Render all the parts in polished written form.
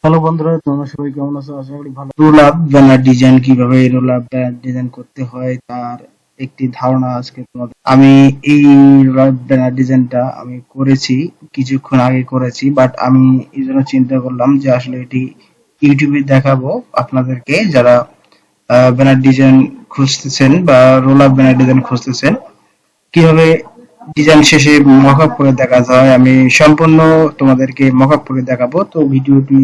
Hello বন্ধুরা, তোমরা সবাই কেমন আছো? আশা করি ভালো। রোল আপ ব্যানার ডিজাইন, কিভাবে রোল আপ ব্যানার ডিজাইন করতে হয় তার একটি ধারণা আজকে তোমাদের। আমি এই রোল আপ ব্যানার ডিজাইনটা আমি করেছি, কিছুক্ষণ আগে করেছি, বাট আমি এই জন্য চিন্তা করলাম যে আসলে এটি ইউটিউবে দেখাবো আপনাদেরকে, যারা ব্যানার ডিজাইন খুঁজতেছেন বা রোল আপ ব্যানার ডিজাইন খুঁজতেছেন, কিভাবে ডিজাইন শেষে মকআপ করে দেখা যায়। আমি সম্পূর্ণ তোমাদেরকে মকআপ করে দেখাবো। তো ভিডিওটি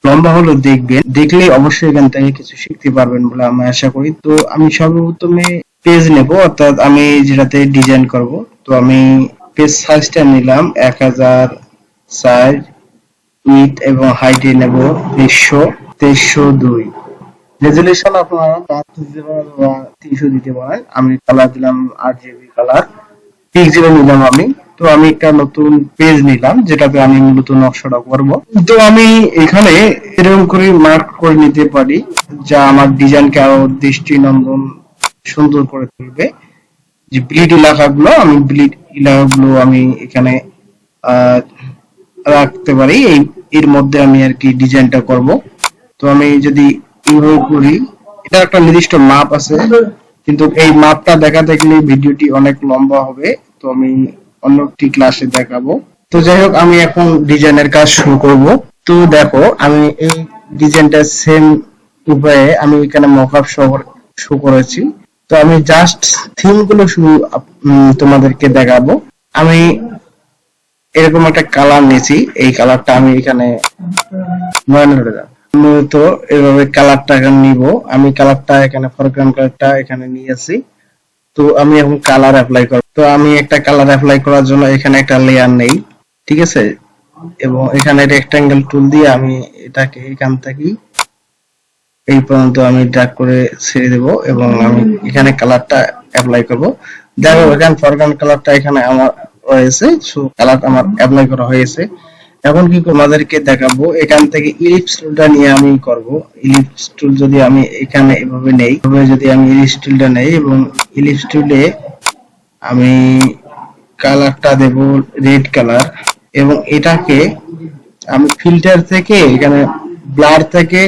লম্বা হলেও দেখবেন, দেখলে অবশ্যই এখান থেকে কিছু শিখতে পারবেন বলে আমি আশা করি। তো আমি সর্বপ্রথমে পেজ নেব, অর্থাৎ আমি যেটাতে ডিজাইন করব। তো আমি পেজ সাইজটা নিলাম 1000 সাইজ, উইডথ এবং হাইটে নেব 2302। রেজুলেশন আপনারা 5 দিতে পারেন বা 300 দিতে পারেন। আমি কালার দিলাম RGB কালার, পিক্সেল নিলাম আমি। তো আমি একটা নতুন পেজ নিলাম যেটাতে আমি মূলত নকশাটা করব। তো আমি এখানে এরকম করে মার্ক করে নিতে পারি, যা আমার ডিজাইনকে আরো দৃষ্টিনন্দন সুন্দর করে তুলবে। যে ব্লিড এলাকাগুলো আমি এখানে আহ রাখতে পারি। এর মধ্যে আমি আর কি ডিজাইনটা করব। তো আমি যদি এইভাবে করি, এটা একটা নির্দিষ্ট মাপ আছে, কিন্তু এই মাপটা দেখাতে গেলে ভিডিওটি অনেক লম্বা হবে। তো আমি অন্য একটি ক্লাসে দেখাবো। তো যাই হোক, আমি এখন ডিজাইনের কাজ শুরু করব। তো দেখো, আমি এই ডিজাইনটা সেম উপায়ে আমি এখানে মকআপ শো করেছি। তো আমি জাস্ট থিম গুলো শুধু তোমাদেরকে দেখাবো। আমি এরকম একটা কালার নিয়েছি, এই কালারটা আমি এখানে মূলত এভাবে কালারটা এখানে নিব। আমি কালারটা এখানে ফরগ্রাউন্ড কালারটা এখানে নিয়েছি। তো আমি এখন কালার অ্যাপ্লাই করব। তো আমি একটা কালার অ্যাপ্লাই করার জন্য এখানে একটা লেয়ার নেই, ঠিক আছে। এবং এখানে রেক্টাঙ্গেল টুল দিয়ে আমি এটাকে এখান থেকে এই পর্যন্ত আমি ড্র্যাগ করে ছেড়ে দেব এবং আমি এখানে কালারটা অ্যাপ্লাই করব। দেখো, এখানে ফরগ্রাউন্ড কালারটা এখানে আমার হয়েছে, সো কালারটা আমার অ্যাপ্লাই করা হয়েছে। এখন কি আমাদেরকে দেখাবো, এখান থেকে ইলিপস টুলটা নিয়ে আমি করব। ইলিপস টুল যদি আমি এখানে এভাবে নেই, এভাবে যদি আমি ইলিপস টুলটা নেই এবং ইলিপস টুলে আমি কালারটা দেব রেড কালার, এবং এটাকে আমি ফিল্টার থেকে এখানে ব্লার থেকে,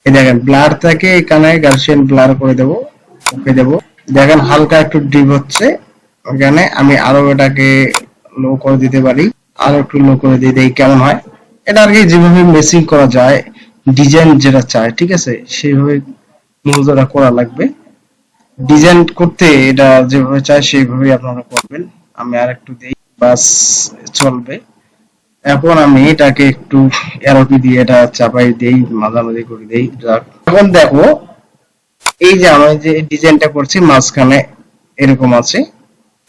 এই দেখেন ব্লার থেকে এখানে গার্সিয়ান ব্লার করে দেব, ওকে দেব। দেখেন হালকা একটু ডিপ হচ্ছে, ওখানে আমি আরো এটাকে লো করে দিতে পারি, আরো একটু লো করে দিয়ে দেই কেমন হয়। এটা আর কি যেভাবে মেসিং করা যায়, ডিজাইন যেটা চায়, ঠিক আছে, সেইভাবে মূলত করা লাগবে। ডিজাইন করতে এটা যেভাবে চায় সেইভাবেই আপনারা করবেন। আমি আর একটু দেই, বাস চলবে। এখন আমি এটাকে একটু অ্যারো দিয়ে এটা চাপাই দেই, মাঝামাঝি করে দেই। এখন দেখো, এই যে আমি যে ডিজাইনটা করছি মাঝখানে এরকম আছে।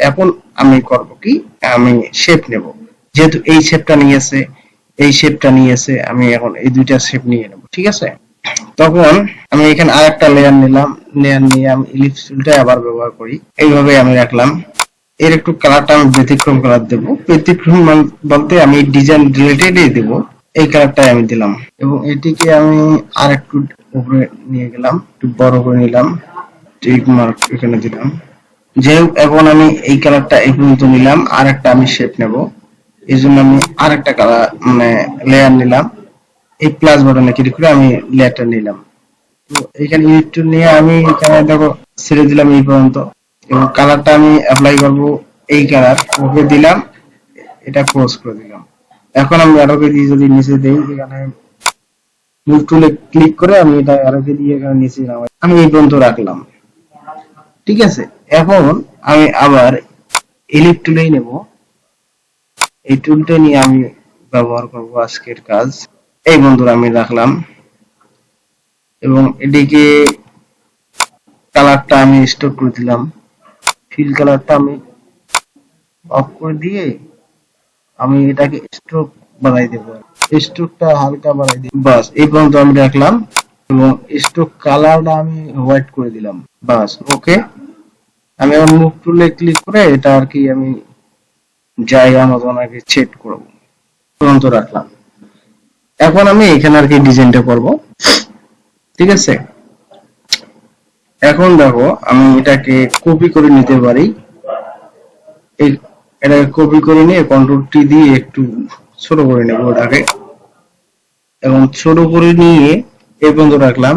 এখন আমি করব কি, আমি শেপ নেব। যেহেতু এই শেপটা নিয়েছে, এই শেপটা নিয়েছে, আমি এখন এই দুইটা শেপ নিয়ে নেব, ঠিক আছে। তখন আমি এখানে আরেকটা লেয়ার নিলাম, লেয়ার নিয়ে আমি ইলিপস টুলটা আবার ব্যবহার করি। এইভাবে আমি রাখলাম। এর একটু কালারটা আমি ব্যতিক্রম কালার দেবো। ব্যতিক্রম বলতে আমি ডিজাইন রিলেটেডই দেব। এই কালারটাই আমি দিলাম এবং এটিকে আমি আর একটু উপরে নিয়ে গেলাম, একটু বড় করে নিলাম, টিক মার্ক এখানে দিলাম। যাই হোক, এখন আমি এই কালারটা এই পর্যন্ত নিলাম, আর একটা আমি শেপ নেব। এই জন্য আমি আর একটা কালার মানে লেয়ার নিলাম। এই প্লাস বাটনে ক্লিক করে আমি লেয়ারটা নিলাম। তো এখানে একটু নিয়ে আমি এখানে দেখো ছেড়ে দিলাম এই পর্যন্ত, এবং কালারটা আমি অ্যাপ্লাই করব এই কালার, ওকে দিলাম, এটা ক্লোজ করে দিলাম। এখন আমি অ্যারোকে দিয়ে যদি নিচে দেই, এখানে মুভ টুলে ক্লিক করে আমি এটা অ্যারোকে দিয়ে এখানে নিচে নামাই, আমি এই পর্যন্ত রাখলাম, ঠিক আছে। এখন আমি আবার এলিপ টুলেই নেব, এই টুলটা নিয়ে আমি ব্যবহার করব আজকের কাজ। এই বন্ধুরা আমি রাখলাম এবং এদিকে কালারটা আমি স্টপ করে দিলাম। ফিল কালারটা আমি অফ করে দিয়ে আমি এটাকে স্ট্রোক বাড়াই দেব, স্ট্রোকটা হালকা বাড়াই দিই, বাস এই পর্যন্ত আমি রাখলাম। এবং স্ট্রোক কালারটা আমি হোয়াইট করে দিলাম, বাস ওকে। আমি এখন মুভ টুলে ক্লিক করে এটা আর কি আমি জায়গা মতন আর কি সেট করবো, পর্যন্ত রাখলাম। এখন আমি এখানে আর কি ডিজাইনটা করব, ঠিক আছে। এখন দেখো, আমি এটাকে কপি করে নিতে পারি। এটাকে কপি করে নিয়ে কন্ট্রোল টি দিয়ে একটু ছোট করে নেব ওটাকে, এবং ছোট করে নিয়ে এই পর্যন্ত রাখলাম।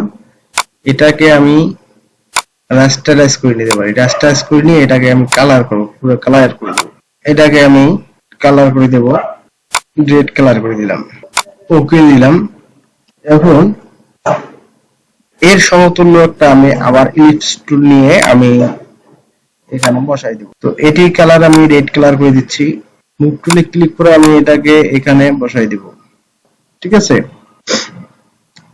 এটাকে আমি রাস্টারাইজ করে নিতে পারি। রাস্টারাইজ করে নিয়ে এটাকে আমি কালার করব, পুরো কালার করে দেব। এটাকে আমি কালার করে দেব, রেড কালার করে দিলাম, ওকে দিলাম। এখন এর সমতুল্য একটা আমি আবার ইলিপস টুল নিয়ে আমি এখানে বসাই দেব। তো এটি কালার আমি রেড কালার করে দিচ্ছি। মুভ টুলে ক্লিক করে আমি এটাকে এখানে বসাই দেব। ঠিক আছে,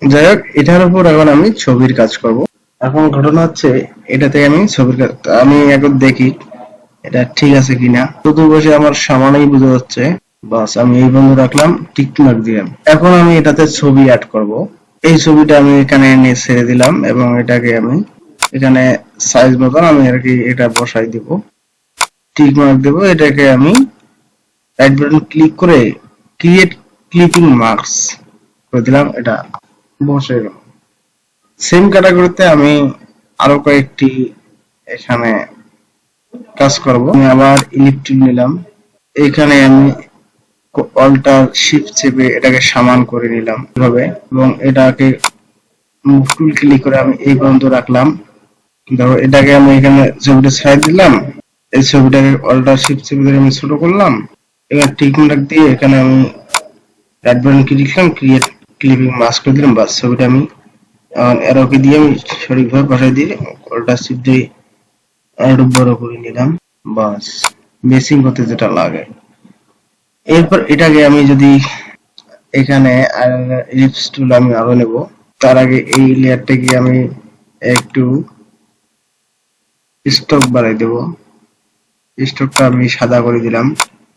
যাই হোক, এটার উপর এখন আমি ছবির কাজ করব। এখন ঘটনা হচ্ছে এটাতে আমি ছবির কাজ, আমি এখন দেখি এটা ঠিক আছে কিনা। চতুর্পাশে আমার সামানেই বোঝা যাচ্ছে। বাস, আমি এই বন্ধ রাখলাম, টিক মার্ক দিলাম। এখন আমি এটাতে ছবি অ্যাড করব। এই ছবিটা আমি এখানে এনে ছেড়ে দিলাম এবং এটাকে আমি এখানে সাইজ মতন আমি আর কি এটা বসাই দিব, টিক মার্ক দেব। এটাকে আমি রাইট বাটন ক্লিক করে ক্রিয়েট ক্লিপিং মার্কস করে দিলাম, এটা বসে গেল। সেম ক্যাটাগরিতে আমি আরো কয়েকটি এখানে কাজ করব। আমি আবার ইলিপস নিলাম, এখানে আমি অল্টার শিফট চেপে এটাকে সমান করে নিলাম এভাবে, এবং এটাকে মুভ টুল ক্লিক করে আমি এই পর্যন্ত রাখলাম। ধরো এটাকে আমি এখানে ছবিটা ছেড়ে দিলাম, এই ছবিটাকে অল্টার শিফট চেপে ধরে আমি ছোট করলাম, এবার টিক মার্ক দিয়ে এখানে আমি রাইট বাটন ক্লিক দিলাম, ক্রিয়েট ক্লিপিং মাস্ক করে দিলাম। বাস, ছবিটা আমি অ্যারোকে দিয়ে আমি সঠিকভাবে বসাই দিয়ে অল্টার শিফট দিয়ে আরো বড় করে নিলাম। বাস, বেসিং করতে যেটা লাগে। এরপর এটাকে আমি যদি এখানে ইলিপস টুল আমি আরো নেব, তার আগে এই লেয়ারটাকে আমি একটু স্ট্রোক বাড়াই দেব। স্ট্রোকটা আমি সাদা করে দিলাম,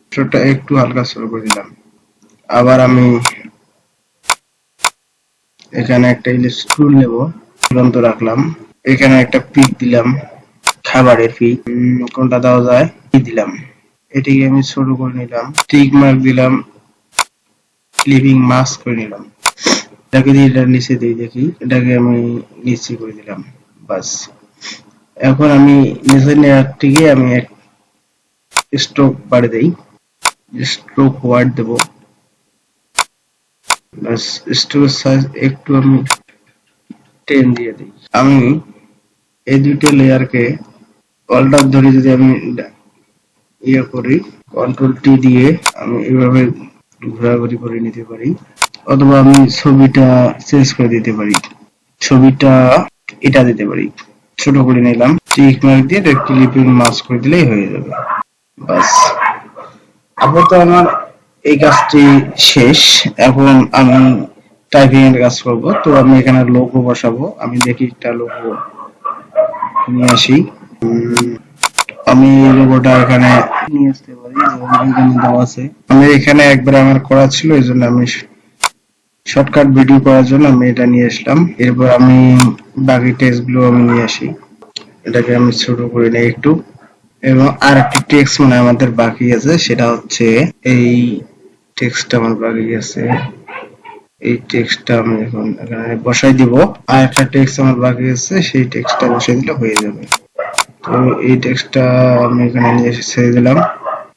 স্ট্রোকটা একটু হালকা ছোট করে দিলাম। আবার আমি এখানে একটা ইলিপস টুল নেব, তুরন্ত রাখলাম, এখানে একটা পিক দিলাম, খাবারের পিক, কোনটা দেওয়া যায়, দিলাম। এটিকে আমি ছোট করে নিলাম, টিক মার্ক দিলাম, ক্লিপিং মাস্ক করে নিলাম। এটাকে দিয়ে এটা নিচে দিয়ে দেখি, এটাকে আমি নিচে করে দিলাম। বাস, এখন আমি নিচের লেয়ারটিকে আমি এক স্ট্রোক বাড়িয়ে দেই, স্ট্রোক ওয়ার্ড দেব। বাস, স্ট্রোকের সাইজ একটু আমি 10 দিয়ে দিই। আমি এই দুইটা লেয়ারকে অল্টার ধরে যদি আমি ইয়ে করি, কন্ট্রোল টি দিয়ে আমি এইভাবে ঘোরাঘুরি করে নিতে পারি, অথবা আমি ছবিটা চেঞ্জ করে দিতে পারি, ছবিটা এটা দিতে পারি, ছোট করে নিলাম, টিক মার্ক দিয়ে ক্লিপিং মাস্ক করে দিলেই হয়ে যাবে। বাস, আপাতত আমার এই কাজটি শেষ। এখন আমি টাইপিং এর কাজ করব। তো আমি এখানে লোগো বসাবো, আমি দেখি একটা লোগো নিয়ে আসি। আমি লোগোটা এখানে নিয়ে আসতে পারি, এখানে দেওয়া আছে। আমি এখানে একবার আমার করা ছিল, এই জন্য আমি শর্টকাট ভিডিও করার জন্য আমি এটা নিয়ে আসলাম। এরপর আমি বাকি টেক্সট গুলো আমি নিয়ে আসি, এটাকে আমি ছোট করে নেই একটু। এবং আর একটি টেক্সট মানে আমাদের বাকি আছে, সেটা হচ্ছে এই টেক্সটটা আমার বাকি আছে। এই টেক্সটটা আমি এখন এখানে বসাই দিব। আর একটা টেক্সট আমার বাকি আছে, সেই টেক্সটটা বসাই দিলে হয়ে যাবে। তো এই টেক্সটটা আমি এখানে নিয়ে এসে ছেড়ে দিলাম,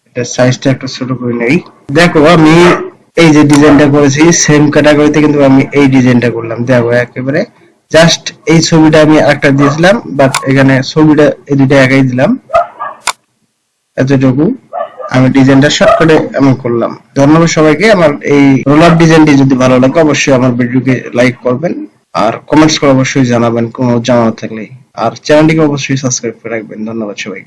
এটা সাইজটা একটু ছোট করে নেই। দেখো আমি এই যে ডিজাইনটা করেছি, সেম ক্যাটাগরিতে কিন্তু আমি এই ডিজাইনটা করলাম। দেখো একেবারে জাস্ট এই ছবিটা আমি আরেকটা দিয়েছিলাম, বাট এখানে ছবিটা এই দুটো একাই দিলাম, এতটুকু আমি ডিজাইনটা শর্টকাটে আমি করলাম। ধন্যবাদ সবাইকে। আমার এই রোলার ডিজাইনটি যদি ভালো লাগে অবশ্যই আমার ভিডিওকে লাইক করবেন, আর কমেন্টস করে অবশ্যই জানাবেন কোনো জানার থাকলে, আর চ্যানেলটিকে অবশ্যই সাবস্ক্রাইব করে রাখবেন। ধন্যবাদ সবাইকে।